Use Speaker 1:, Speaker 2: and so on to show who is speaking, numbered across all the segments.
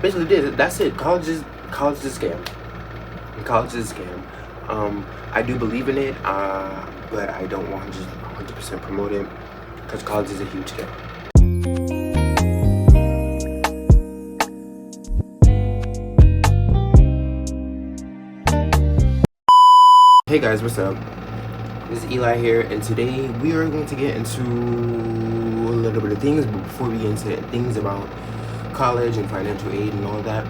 Speaker 1: basically that's it. College is a scam. College is a scam. I do believe in it, but I don't want to 100% promote it because college is a huge scam. Hey guys, what's up? This is Eli here, and today we are going to get into a little bit of things, but before we get into things about college and financial aid and all of that,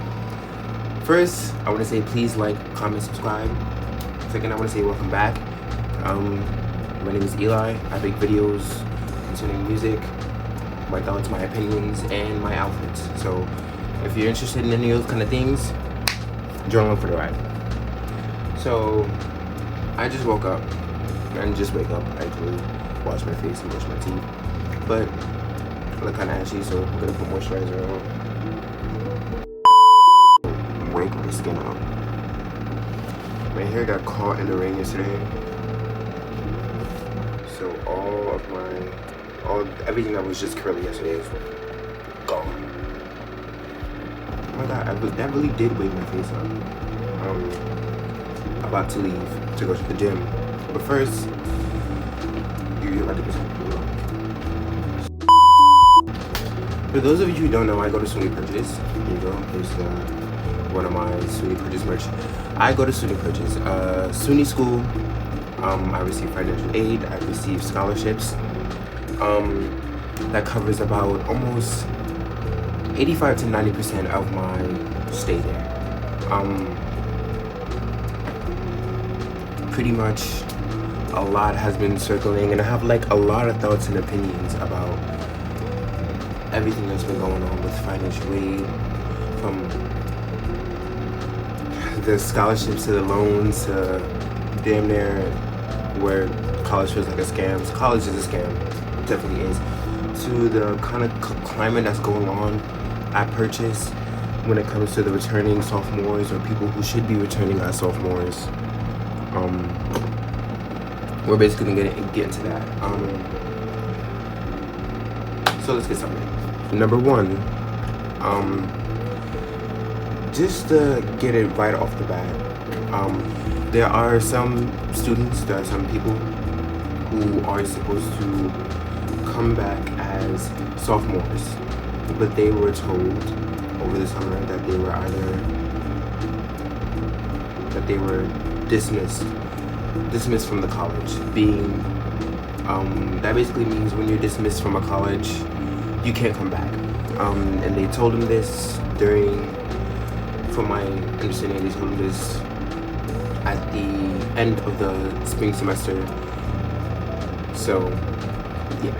Speaker 1: first, I want to say please like, comment, subscribe. Second, I want to say welcome back. My name is Eli. I make videos concerning music, my thoughts, my opinions, and my outfits. So if you're interested in any of those kind of things, join along for the ride. So I just woke up. I didn't just wake up. I actually washed my face and brushed my teeth. But I look kind of ashy, so I'm gonna put moisturizer on. Wake my skin up. My hair got caught in the rain yesterday, so everything that was just curly yesterday is gone. Oh my god, that really did wake my face up. About to leave to go to the gym, but first, you're about to get something. For those of you who don't know, I go to SUNY Purchase. Here you go. Here's one of my SUNY Purchase merch. I go to SUNY Purchase. SUNY school. I receive financial aid. I receive scholarships. That covers about almost 85 to 90% of my stay there. Pretty much a lot has been circling, and I have like a lot of thoughts and opinions about everything that's been going on with financial aid, from the scholarships to the loans to damn near where college feels like a scam. So college is a scam, it definitely is, to the kind of climate that's going on at Purchase when it comes to the returning sophomores or people who should be returning as sophomores. We're basically gonna get into that. So let's get started. Number one, just to get it right off the bat, there are some students, there are some people who are supposed to come back as sophomores, but they were told over the summer that they were dismissed from the college. Being that basically means when you're dismissed from a college, you can't come back. And they told him this from my understanding, they told him this at the end of the spring semester. So yeah,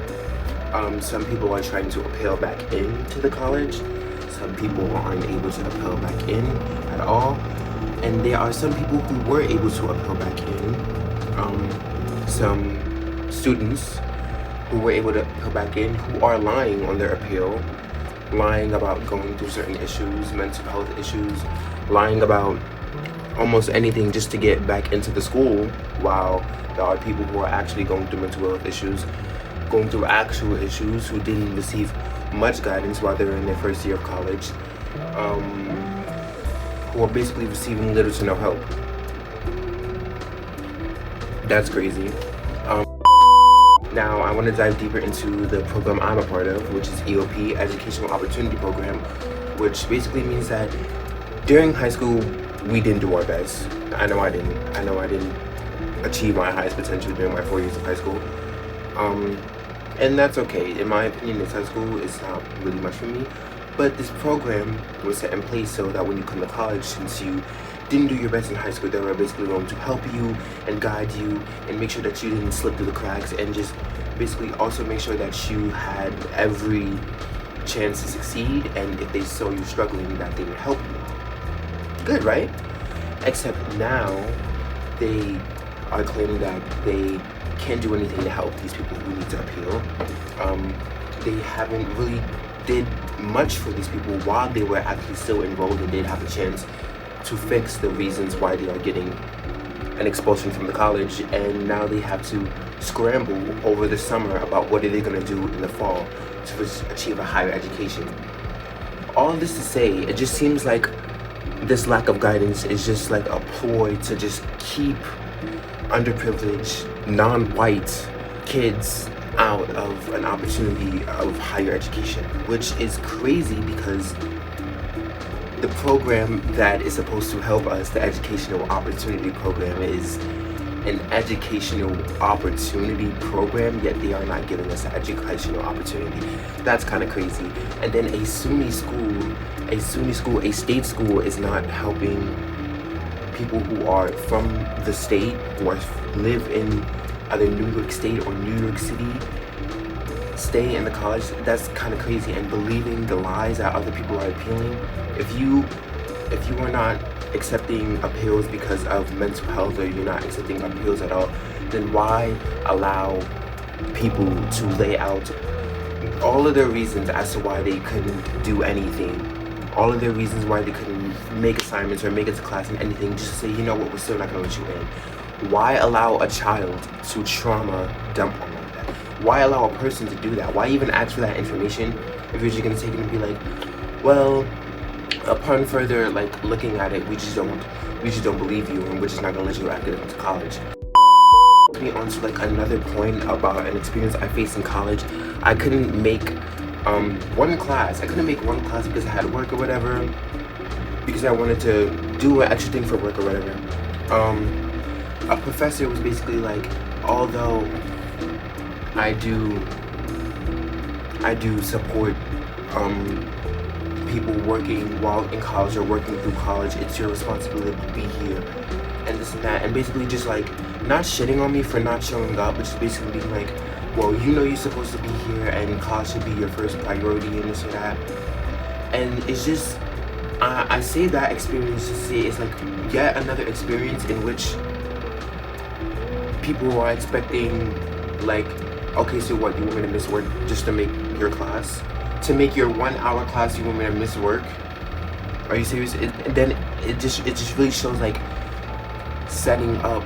Speaker 1: some people are trying to appeal back into the college. Some people aren't able to appeal back in at all. And there are some people who were able to appeal back in. Some students who were able to appeal back in who are lying on their appeal, lying about going through certain issues, mental health issues, lying about almost anything just to get back into the school, while there are people who are actually going through mental health issues, going through actual issues, who didn't receive much guidance while they were in their first year of college, who are basically receiving little to no help. That's crazy. Now I want to dive deeper into the program I'm a part of, which is EOP, Educational Opportunity Program, which basically means that during high school we didn't do our best. I know I didn't achieve my highest potential during my 4 years of high school. And that's okay. In my opinion, this high school is not really much for me. But this program was set in place so that when you come to college, since you didn't do your best in high school, they were basically going to help you and guide you and make sure that you didn't slip through the cracks, and just basically also make sure that you had every chance to succeed, and if they saw you struggling, that they would help you. Good, right? Except now they are claiming that they can't do anything to help these people who need to appeal. They haven't really did much for these people while they were actually still enrolled and did have a chance to fix the reasons why they are getting an expulsion from the college, and now they have to scramble over the summer about what are they going to do in the fall to achieve a higher education. all this to say, it just seems like this lack of guidance is just like a ploy to just keep underprivileged, non-white kids out of an opportunity of higher education, which is crazy because the program that is supposed to help us, the educational opportunity program, is an educational opportunity program, yet they are not giving us an educational opportunity. That's kind of crazy. And then a state school is not helping people who are from the state, who live in either New York State or New York City, stay in the college. That's kind of crazy. And believing the lies that other people are appealing. If you are not accepting appeals because of mental health, or you're not accepting appeals at all, then why allow people to lay out all of their reasons as to why they couldn't do anything, all of their reasons why they couldn't make assignments or make it to class and anything, just to say, you know what, we're still not going to let you in? Why allow a child to trauma dump on like that? Why allow a person to do that? Why even ask for that information if you're just going to take it and be like, well, upon further like looking at it, we just don't believe you, and we're just not gonna let you get into college. Me onto like another point about an experience I faced in college. I couldn't make one class. I couldn't make one class because I had work or whatever, because I wanted to do an extra thing for work or whatever. A professor was basically like, although I do support people working while in college or working through college, it's your responsibility to be here and this and that, and basically just like not shitting on me for not showing up, but just basically being like, well, you know you're supposed to be here and college should be your first priority and this or that. And it's just, I say that experience to say it's like yet another experience in which people are expecting, like, okay, so what, you want me to miss work just to make your class? To make your 1 hour class, you want me to miss work? Are you serious? Then it just really shows like setting up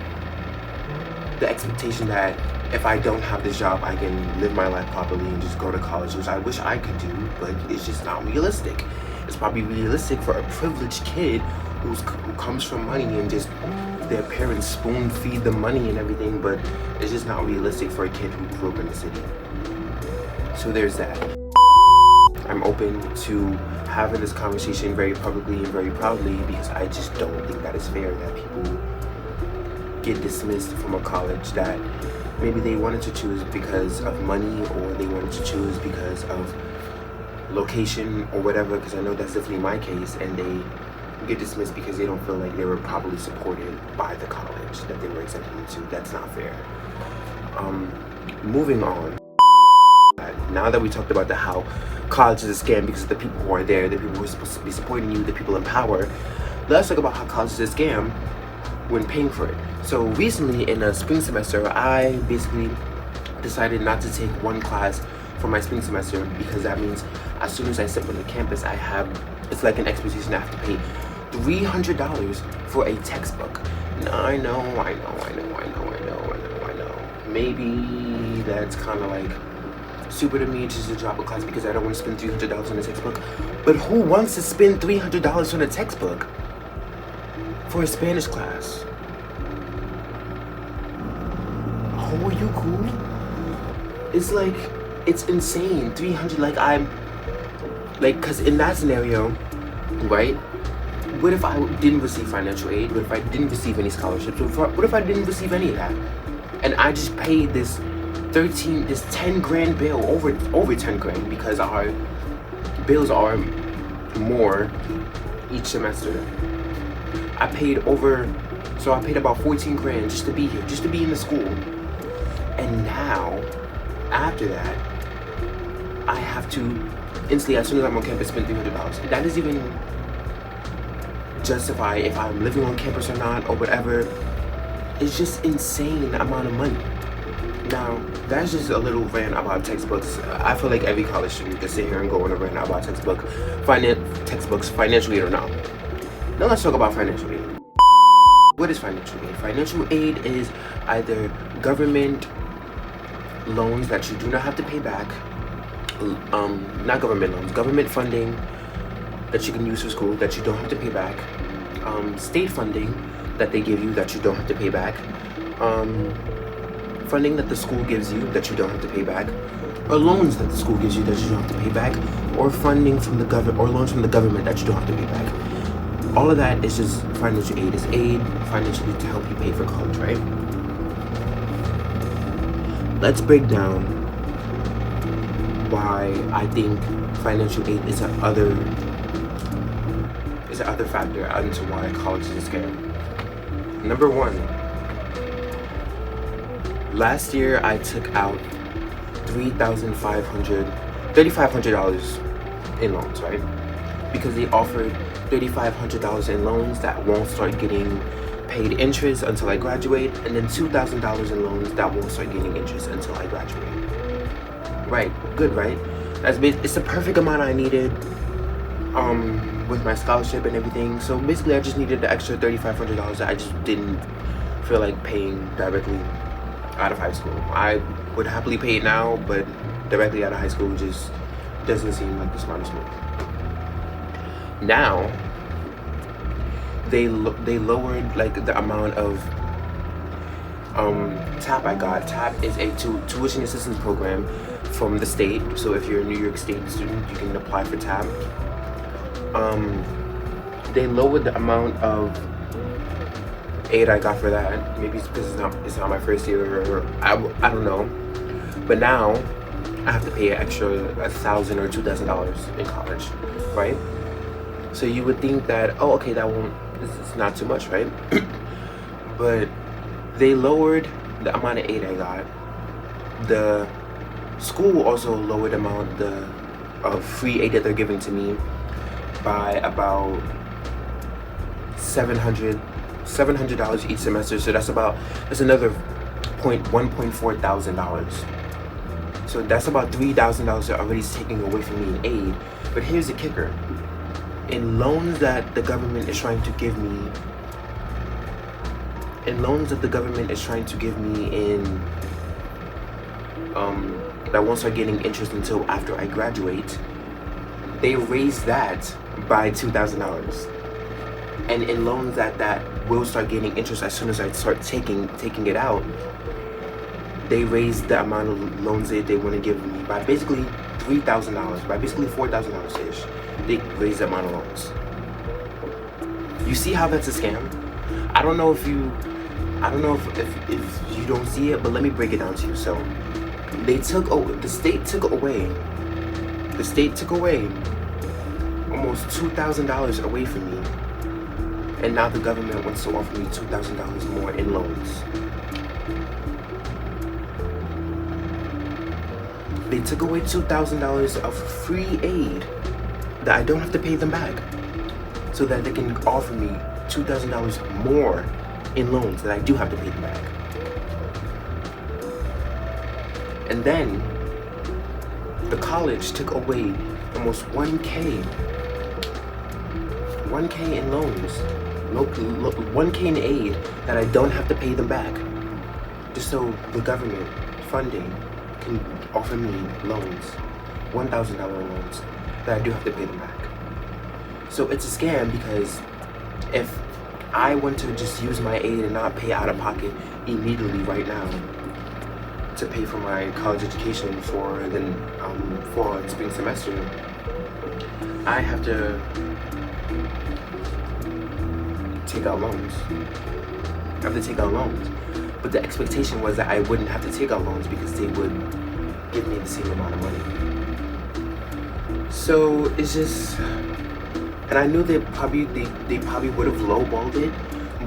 Speaker 1: the expectation that if I don't have this job, I can live my life properly and just go to college, which I wish I could do, but it's just not realistic. It's probably realistic for a privileged kid who comes from money and just their parents spoon feed the money and everything, but it's just not realistic for a kid who grew up in the city. So there's that. I'm open to having this conversation very publicly and very proudly, because I just don't think that it's fair that people get dismissed from a college that maybe they wanted to choose because of money, or they wanted to choose because of location or whatever, because I know that's definitely my case, and they get dismissed because they don't feel like they were properly supported by the college that they were accepted into. That's not fair. Moving on. Now that we talked about how college is a scam because of the people who are there, the people who are supposed to be supporting you, the people in power, let's talk about how college is a scam when paying for it. So recently in a spring semester, I basically decided not to take one class for my spring semester, because that means as soon as I step on the campus, it's like an expectation I have to pay $300 for a textbook. Now, I know. Maybe that's kind of like super to me just to drop a class because I don't want to spend $300 on a textbook. But who wants to spend $300 on a textbook for a Spanish class? Oh, are you cool? It's like, it's insane. 300, cause in that scenario, right? What if I didn't receive financial aid? What if I didn't receive any scholarships? What if I didn't receive any of that? And I just paid this 10 grand bill, over 10 grand, because our bills are more each semester. I paid about 14 grand just to be here, just to be in the school. And now, after that, I have to instantly, as soon as I'm on campus, spend $300. That doesn't even justify if I'm living on campus or not, or whatever. It's just insane amount of money. Now, that's just a little rant about textbooks. I feel like every college student can sit here and go on a rant about textbooks, financial aid or not. Now let's talk about financial aid. What is financial aid? Financial aid is either government loans that you do not have to pay back, not government loans, government funding that you can use for school that you don't have to pay back, state funding that they give you that you don't have to pay back, funding that the school gives you that you don't have to pay back, or loans that the school gives you that you don't have to pay back, or funding from the government, or loans from the government that you don't have to pay back. All of that is just financial aid. It's aid financially to help you pay for college, right? Let's break down why I think financial aid is an other factor into why college is a scam. Number one, last year I took out $3,500 in loans, right? Because they offered $3,500 in loans that won't start getting paid interest until I graduate, and then $2,000 in loans that won't start getting interest until I graduate. Right, good, right? It's the perfect amount I needed with my scholarship and everything. So basically I just needed the extra $3,500 that I just didn't feel like paying directly out of high school. I would happily pay it now, but directly out of high school just doesn't seem like the smartest move. Now they lowered like the amount of TAP I got. TAP is a tuition assistance program from the state. So if you're a New York State student, you can apply for TAP. They lowered the amount of aid I got for that. Maybe it's because it's not my first year, or I don't know. But now I have to pay an extra $1,000 or $2,000 in college, right? So you would think that, oh, okay, it's not too much, right? But they lowered the amount of aid I got. The school also lowered the amount of free aid that they're giving to me by about $700 each semester. So that's another $1.4 thousand. So that's about $3,000 they're already taking away from me in aid. But here's the kicker. In loans that the government is trying to give me, that won't start getting interest until after I graduate, they raised that by $2,000. And in loans that will start getting interest as soon as I start taking it out, they raised the amount of loans that they want to give me by basically $3,000, by basically $4,000-ish. They raised the amount of loans. You see how that's a scam? I don't know if you don't see it, but let me break it down to you. So the state took away almost $2,000 away from me, and now the government wants to offer me $2,000 more in loans. They took away $2,000 of free aid that I don't have to pay them back, so that they can offer me $2,000 more in loans that I do have to pay them back. And then the college took away almost $1K in loans, $1K in aid that I don't have to pay them back, just so the government funding can offer me loans, $1,000 loans that I do have to pay them back. So it's a scam, because if I want to just use my aid and not pay out of pocket immediately right now to pay for my college education for the fall and spring semester, I have to take out loans. But the expectation was that I wouldn't have to take out loans because they would give me the same amount of money. So it's just, and I knew they probably would have lowballed it,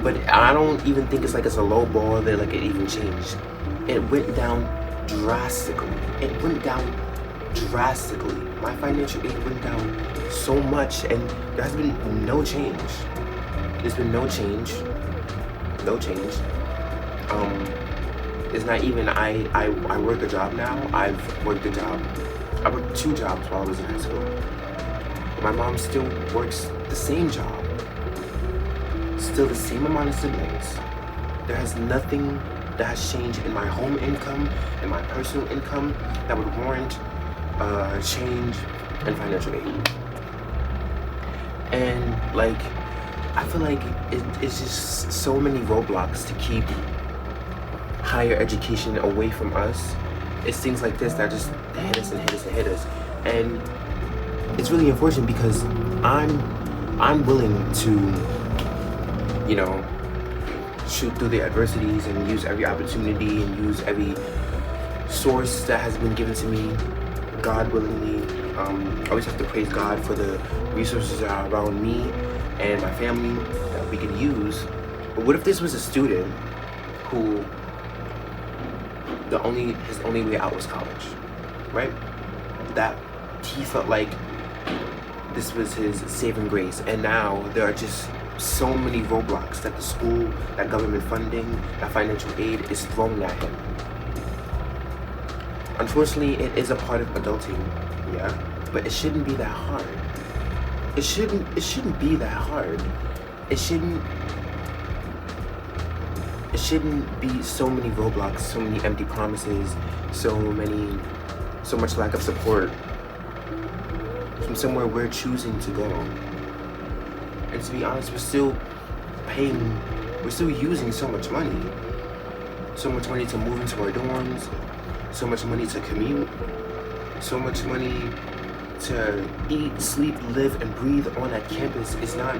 Speaker 1: but I don't even think it's a lowball that it even changed. It went down drastically. My financial aid went down so much, and there has been no change. There's been no change. It's not even, I work a job now. I worked 2 jobs while I was in high school. My mom still works the same job. Still the same amount of siblings. There has nothing that has changed in my home income and my personal income that would warrant change in financial aid. And like, I feel like it's just so many roadblocks to keep higher education away from us. It's things like this that just hit us and hit us and hit us. And it's really unfortunate because I'm willing to, you know, shoot through the adversities and use every opportunity and use every source that has been given to me, God willingly. I always have to praise God for the resources that are around me and my family that we could use. But what if this was a student who his only way out was college, right? That he felt like this was his saving grace, and now there are just so many roadblocks that the school, that government funding, that financial aid is throwing at him. Unfortunately, it is a part of adulting, yeah, but it shouldn't be that hard. It shouldn't be that hard. It shouldn't be so many roadblocks, so many empty promises, so much lack of support from somewhere we're choosing to go. And to be honest, we're still using so much money to move into our dorms, so much money to commute, so much money to eat, sleep, live, and breathe on that campus. It's not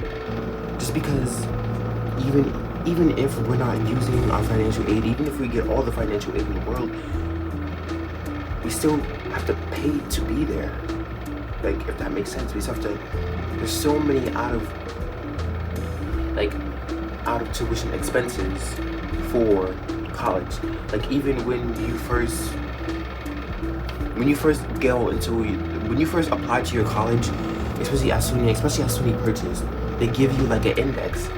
Speaker 1: just because even if we're not using our financial aid, even if we get all the financial aid in the world, we still have to pay to be there. Like, if that makes sense, we still have to. There's so many out of tuition expenses for college. Like, even when you first apply to your college, especially as soon as you purchase, they give you like an index,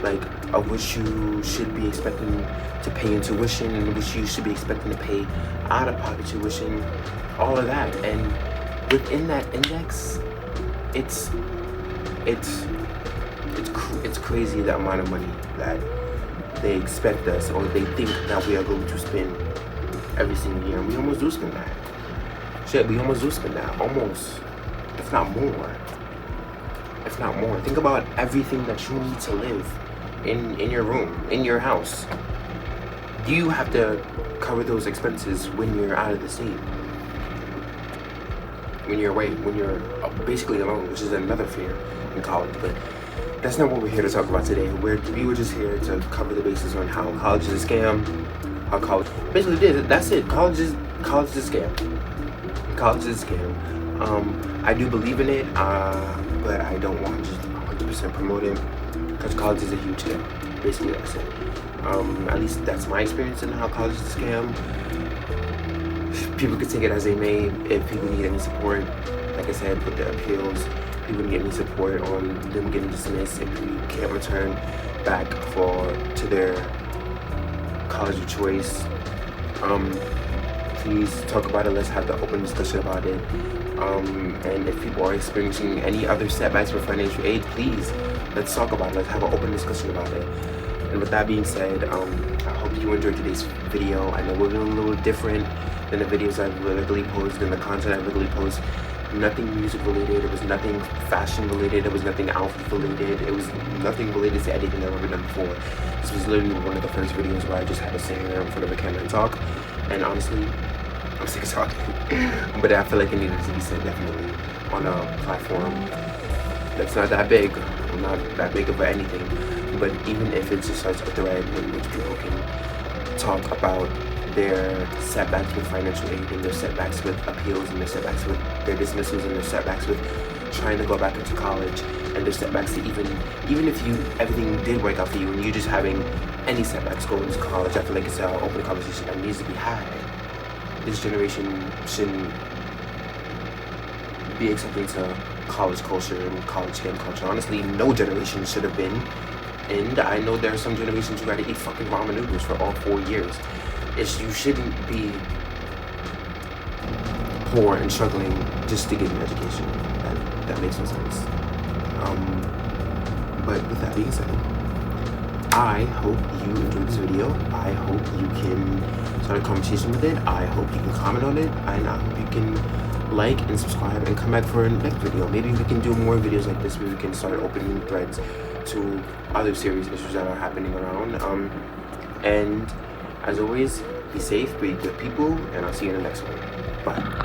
Speaker 1: like of which you should be expecting to pay in tuition and which you should be expecting to pay out of pocket tuition, all of that. And within that index, it's crazy the amount of money that they expect us, or they think that we are going to spend every single year. And we almost do spend that. We almost do spend that, almost, if not more. Think about everything that you need to live in your room, in your house. You have to cover those expenses when you're out of the state, when you're away, when you're basically alone, which is another fear in college. But that's not what we're here to talk about today. We were just here to cover the bases on how college is a scam, how college basically did. That's it. College is a scam. College is a scam. I do believe in it, but I don't want to just 100% promote it, because college is a huge scam. Basically, that's it. At least that's my experience in how college is a scam. People can take it as they may. If people need any support, like I said, with the appeals, people need any support on them getting dismissed if we can't return back to their college of choice. Please talk about it. Let's have the open discussion about it. And if people are experiencing any other setbacks with financial aid, please, let's talk about it. Let's have an open discussion about it. And with that being said, I hope you enjoyed today's video. I know we're a little different than the videos I regularly post, than the content I regularly post. Nothing music related, it was nothing fashion related, it was nothing outfit related, it was nothing related to anything I've ever done before. This was literally one of the first videos where I just had to sit here in front of a camera and talk. And honestly, I'm sick of talking. But I feel like it needed to be said, definitely, on a platform that's not that big. I'm not that big of anything. But even if it just starts a thread in which people can talk about their setbacks with financial aid, and their setbacks with appeals, and their setbacks with their dismissals, and their setbacks with trying to go back into college, and their setbacks to even if everything did work out for you and you're just having any setbacks going to college, I feel like it's an open conversation that needs to be had. This generation shouldn't be accepting to college culture and college scam culture. Honestly, no generation should have been. And I know there are some generations who gotta eat fucking ramen noodles for all 4 years. You shouldn't be poor and struggling just to get an education. That makes no sense. But with that being said, I hope you enjoyed this video. I hope you can start a conversation with it. I hope you can comment on it. And I hope you can like and subscribe and come back for a next video. Maybe we can do more videos like this where we can start opening threads to other serious issues that are happening around. And as always, be safe, be good people, and I'll see you in the next one. Bye.